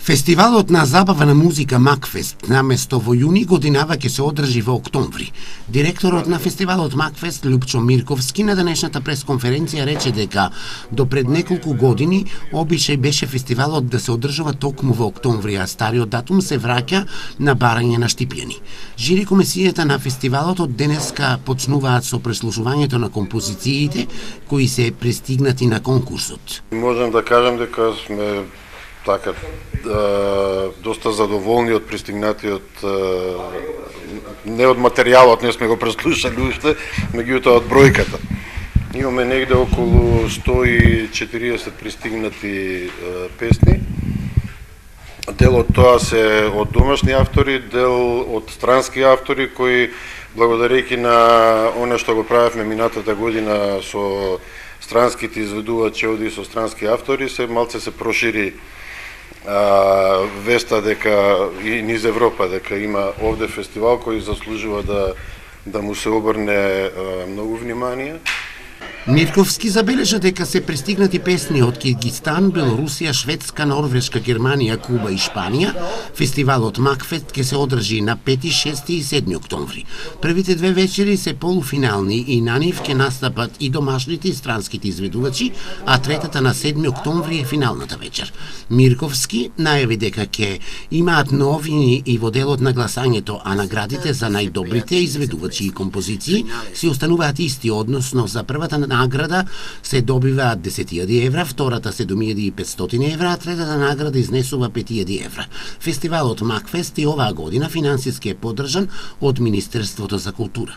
Фестивалот на забавна музика Макфест наместо во јуни годинава ќе се одржи во октомври. Директорот на фестивалот Макфест Лјупчо Мирковски на денешната пресконференција рече дека до пред неколку години обичај беше фестивалот да се одржува токму во октомври, а стариот датум се враќа на барање на штипјани. Жири комисијата на фестивалот од денеска почнуваат со преслушувањето на композициите кои се пристигнати на конкурсот. Можам да кажам дека сме доста задоволни од пристигнатиот, не од материјалот, не сме го преслушали уште, меѓутоа од бројката. Имаме негде околу 140 пристигнати песни. Дел од тоа се од домашни автори, дел од странски автори кои, благодарејќи на она што го правевме минатата година со странските изведувачи оди со странски автори, се малце се прошири веста дека и низ Европа дека има овде фестивал кој заслужува да му се обрне многу внимание. Мирковски забележа дека се пристигнати песни од Киргизстан, Белорусија, Шведска, Норвешка, Германија, Куба и Шпанија. Фестивалот Макфест ќе се одржи на 5, 6 и 7 октомври. Првите две вечери се полуфинални и на нив ќе настапат и домашните и странските изведувачи, а третата на 7 октомври е финалната вечер. Мирковски најави дека ќе имаат новини и во делот на гласањето, а наградите за најдобрите изведувачи и композиции се остануваат исти, односно за првата награда се добиваат 10.000 евра, втората 7.500 евра, а третата награда изнесува 5.000 евра. Фестивалот Макфест и оваа година финансиски е поддржан од Министерството за култура.